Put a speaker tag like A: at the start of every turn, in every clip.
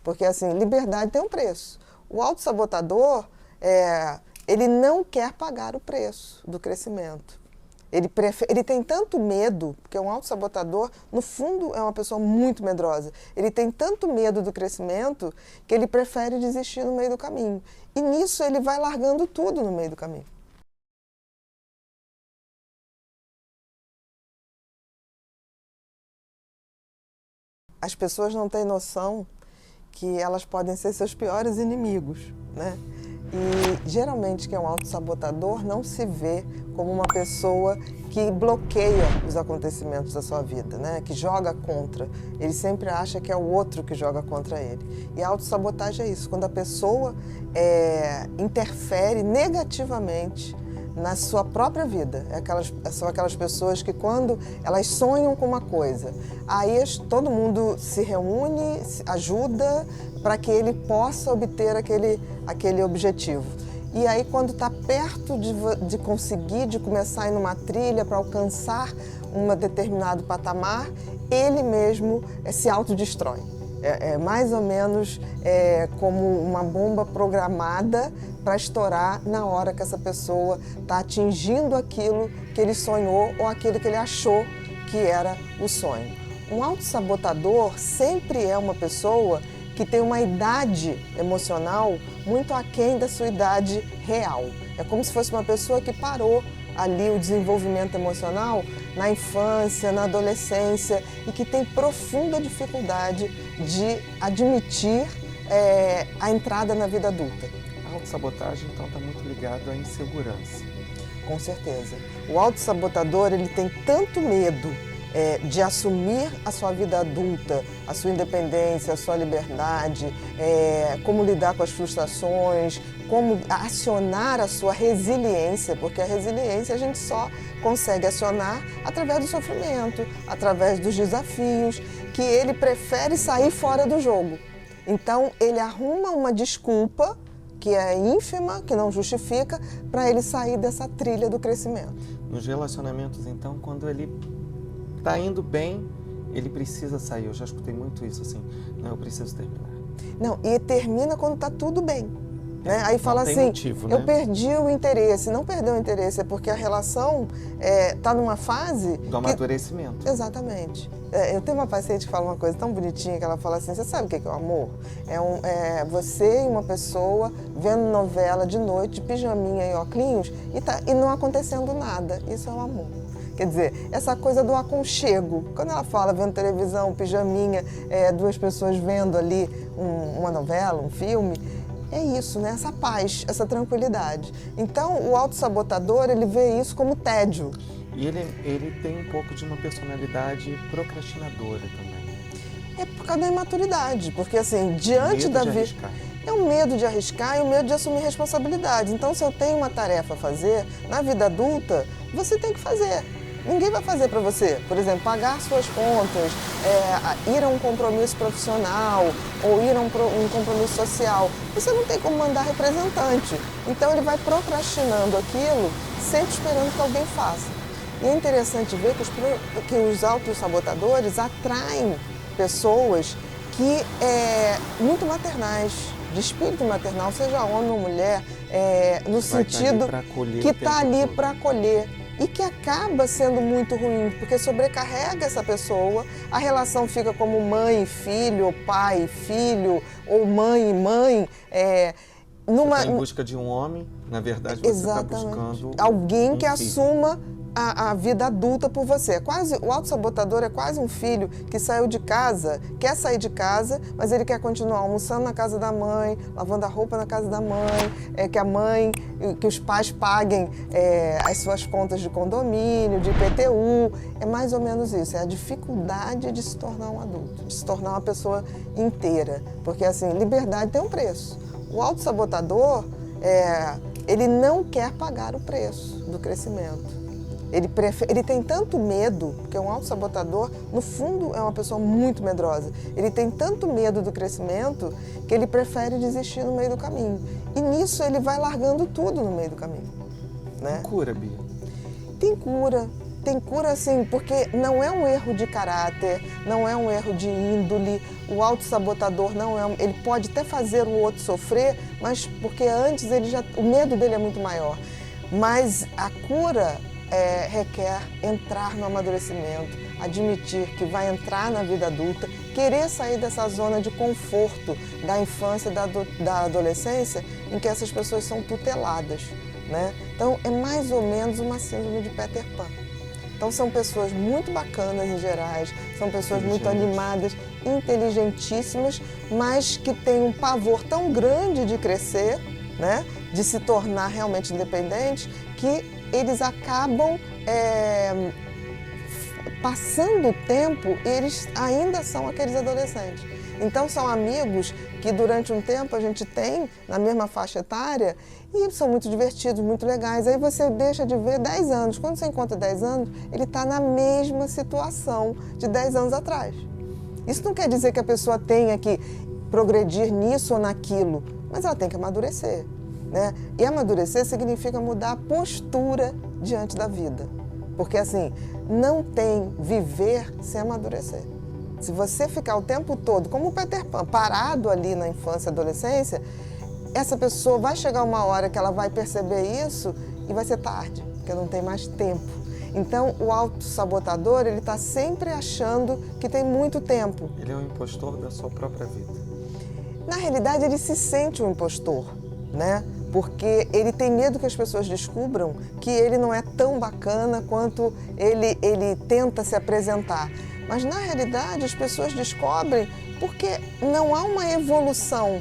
A: Porque, assim, liberdade tem um preço. O autossabotador, ele não quer pagar o preço do crescimento. Ele tem tanto medo, porque um autossabotador, no fundo, é uma pessoa muito medrosa. Ele tem tanto medo do crescimento que ele prefere desistir no meio do caminho. E nisso ele vai largando tudo no meio do caminho. As pessoas não têm noção que elas podem ser seus piores inimigos, né? E geralmente quem é um autossabotador não se vê como uma pessoa que bloqueia os acontecimentos da sua vida, né? Que joga contra. Ele sempre acha que é o outro que joga contra ele. E a autossabotagem é isso, quando a pessoa interfere negativamente na sua própria vida. São aquelas pessoas que quando elas sonham com uma coisa, aí todo mundo se reúne, ajuda para que ele possa obter aquele objetivo. E aí quando está perto de conseguir, de começar a ir numa trilha para alcançar um determinado patamar, ele mesmo se autodestrói. É mais ou menos como uma bomba programada para estourar na hora que essa pessoa está atingindo aquilo que ele sonhou ou aquilo que ele achou que era o sonho. Um autossabotador sempre é uma pessoa que tem uma idade emocional muito aquém da sua idade real. É como se fosse uma pessoa que parou ali o desenvolvimento emocional na infância, na adolescência e que tem profunda dificuldade de admitir a entrada na vida adulta.
B: A autossabotagem, então, está muito ligado à insegurança.
A: Com certeza. O autossabotador, ele tem tanto medo de assumir a sua vida adulta, a sua independência, a sua liberdade, como lidar com as frustrações, como acionar a sua resiliência, porque a resiliência a gente só consegue acionar através do sofrimento, através dos desafios, que ele prefere sair fora do jogo. Então, ele arruma uma desculpa que é ínfima, que não justifica, para ele sair dessa trilha do crescimento.
B: Nos relacionamentos, então, quando ele está indo bem, ele precisa sair. Eu já escutei muito isso, assim, não, eu preciso terminar.
A: Não, e termina quando está tudo bem. Né? Aí fala assim,
B: motivo, né?
A: Eu perdi o interesse. Não perdeu o interesse, é porque a relação está numa fase...
B: Do amadurecimento.
A: Exatamente. Eu tenho uma paciente que fala uma coisa tão bonitinha, que ela fala assim, você sabe o que é o amor? Você e uma pessoa vendo novela de noite, de pijaminha e óculos, e não acontecendo nada. Isso é o amor. Quer dizer, essa coisa do aconchego. Quando ela fala vendo televisão, pijaminha, duas pessoas vendo ali uma novela, um filme, é isso, né? Essa paz, essa tranquilidade. Então, o autossabotador, ele vê isso como tédio.
B: E ele tem um pouco de uma personalidade procrastinadora também.
A: É por causa da imaturidade, porque assim, diante da vida... É o medo de arriscar e o medo de assumir responsabilidade. Então, se eu tenho uma tarefa a fazer, na vida adulta, você tem que fazer. Ninguém vai fazer para você. Por exemplo, pagar suas contas, ir a um compromisso profissional ou ir a um compromisso social. Você não tem como mandar representante. Então, ele vai procrastinando aquilo, sempre esperando que alguém faça. E é interessante ver que os autossabotadores atraem pessoas que muito maternais, de espírito maternal, seja homem ou mulher, no sentido que está ali para acolher. E que acaba sendo muito ruim, porque sobrecarrega essa pessoa, a relação fica como mãe e filho, ou pai e filho, ou mãe e mãe.
B: Você está em busca de um homem, na verdade você está buscando
A: alguém que
B: filho.
A: Assuma a vida adulta por você. O autossabotador é quase um filho que saiu de casa, quer sair de casa, mas ele quer continuar almoçando na casa da mãe, lavando a roupa na casa da mãe, que os pais paguem as suas contas de condomínio, de IPTU. É mais ou menos isso, é a dificuldade de se tornar um adulto, de se tornar uma pessoa inteira. Porque assim, liberdade tem um preço. O autossabotador, ele não quer pagar o preço do crescimento. Ele tem tanto medo, porque um autossabotador, no fundo, é uma pessoa muito medrosa. Ele tem tanto medo do crescimento que ele prefere desistir no meio do caminho. E nisso ele vai largando tudo no meio do caminho. Né?
B: Tem cura, Bia?
A: Tem cura. tem cura assim, porque não é um erro de caráter, não é um erro de índole. O autossabotador não é, ele pode até fazer o outro sofrer, mas porque antes o medo dele é muito maior. Mas a cura requer entrar no amadurecimento, admitir que vai entrar na vida adulta, querer sair dessa zona de conforto da infância e da adolescência, em que essas pessoas são tuteladas, né? Então, é mais ou menos uma síndrome de Peter Pan. Então, são pessoas muito bacanas em gerais, são pessoas muito animadas, inteligentíssimas, mas que têm um pavor tão grande de crescer, né? De se tornar realmente independentes, que eles acabam passando o tempo e eles ainda são aqueles adolescentes. Então, são amigos que durante um tempo a gente tem na mesma faixa etária e são muito divertidos, muito legais. Aí você deixa de ver 10 anos. Quando você encontra 10 anos, ele está na mesma situação de 10 anos atrás. Isso não quer dizer que a pessoa tenha que progredir nisso ou naquilo, mas ela tem que amadurecer, né? E amadurecer significa mudar a postura diante da vida. Porque assim, não tem viver sem amadurecer. Se você ficar o tempo todo, como o Peter Pan, parado ali na infância e adolescência, essa pessoa vai chegar uma hora que ela vai perceber isso e vai ser tarde, porque não tem mais tempo. Então, o autossabotador, ele está sempre achando que tem muito tempo.
B: Ele é o impostor da sua própria vida.
A: Na realidade, ele se sente um impostor, né? Porque ele tem medo que as pessoas descubram que ele não é tão bacana quanto ele tenta se apresentar. Mas, na realidade, as pessoas descobrem porque não há uma evolução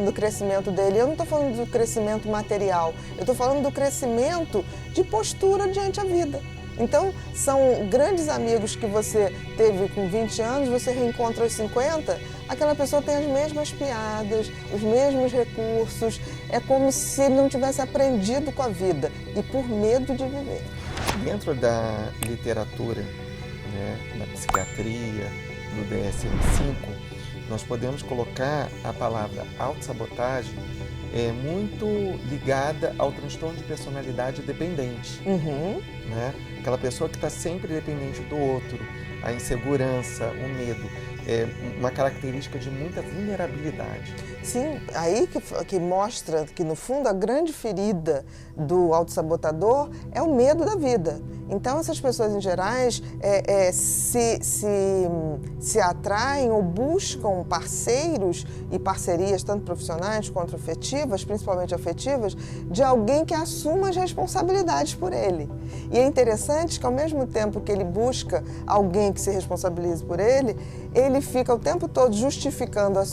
A: no crescimento dele. Eu não estou falando do crescimento material, eu estou falando do crescimento de postura diante a vida. Então, são grandes amigos que você teve com 20 anos, você reencontra aos 50, aquela pessoa tem as mesmas piadas, os mesmos recursos, é como se ele não tivesse aprendido com a vida e por medo de viver.
B: Dentro da literatura, né, da psiquiatria, do DSM-5, nós podemos colocar a palavra autossabotagem muito ligada ao transtorno de personalidade dependente. Né? Aquela pessoa que está sempre dependente do outro, a insegurança, o medo, é uma característica de muita vulnerabilidade.
A: Sim, aí que mostra que, no fundo, a grande ferida do autossabotador é o medo da vida. Então, essas pessoas, em gerais, se atraem ou buscam parceiros e parcerias, tanto profissionais quanto afetivas, principalmente afetivas, de alguém que assuma as responsabilidades por ele. E é interessante que, ao mesmo tempo que ele busca alguém que se responsabilize por ele, ele fica o tempo todo justificando o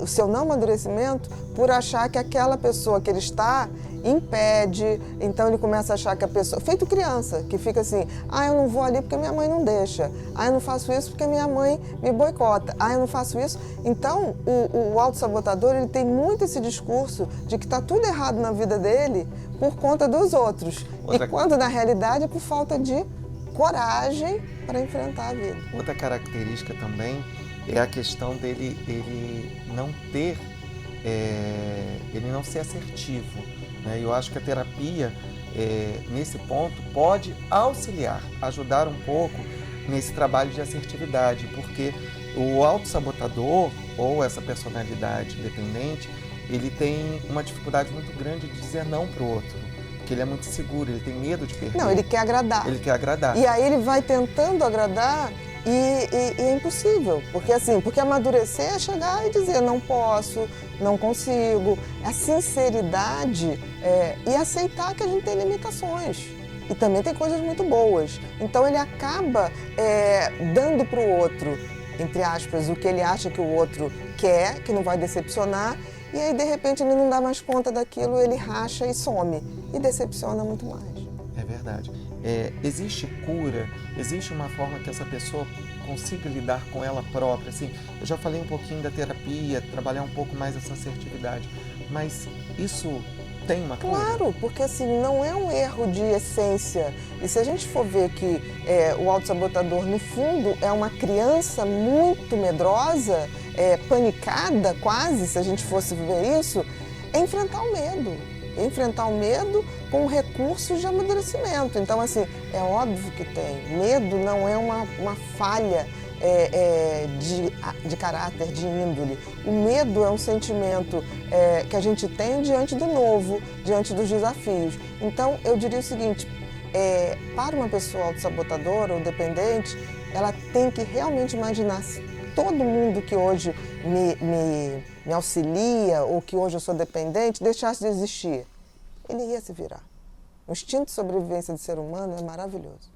A: seu não amadurecimento por achar que aquela pessoa que ele está impede. Então ele começa a achar que a pessoa, feito criança, que fica assim, eu não vou ali porque minha mãe não deixa, eu não faço isso porque minha mãe me boicota, eu não faço isso. Então o autossabotador, ele tem muito esse discurso de que está tudo errado na vida dele por conta dos outros, e quando na realidade é por falta de coragem para enfrentar a vida.
B: Outra característica também é a questão dele não ter, ele não ser assertivo, né? Eu acho que a terapia, nesse ponto, pode auxiliar, ajudar um pouco nesse trabalho de assertividade, porque o autossabotador ou essa personalidade dependente, ele tem uma dificuldade muito grande de dizer não para o outro. Porque ele é muito seguro, ele tem medo de perder.
A: Não, ele quer agradar.
B: Ele quer agradar.
A: E aí ele vai tentando agradar e é impossível. Porque amadurecer é chegar e dizer não posso, não consigo. A sinceridade e aceitar que a gente tem limitações. E também tem coisas muito boas. Então ele acaba dando para o outro, entre aspas, o que ele acha que o outro quer, que não vai decepcionar. E aí, de repente, ele não dá mais conta daquilo, ele racha e some. E decepciona muito mais.
B: É verdade. Existe cura, existe uma forma que essa pessoa consiga lidar com ela própria. Assim, eu já falei um pouquinho da terapia, trabalhar um pouco mais essa assertividade, mas isso tem uma cura?
A: Claro, porque assim, não é um erro de essência. E se a gente for ver que o autossabotador, no fundo, é uma criança muito medrosa, panicada quase, se a gente fosse ver isso, é enfrentar o medo. enfrentar o medo com recursos de amadurecimento. Então, assim, é óbvio que tem. Medo não é uma falha de caráter, de índole. O medo é um sentimento que a gente tem diante do novo, diante dos desafios. Então, eu diria o seguinte, para uma pessoa autossabotadora ou dependente, ela tem que realmente imaginar se todo mundo que hoje me auxilia ou que hoje eu sou dependente deixasse de existir, ele ia se virar. O instinto de sobrevivência do ser humano é maravilhoso.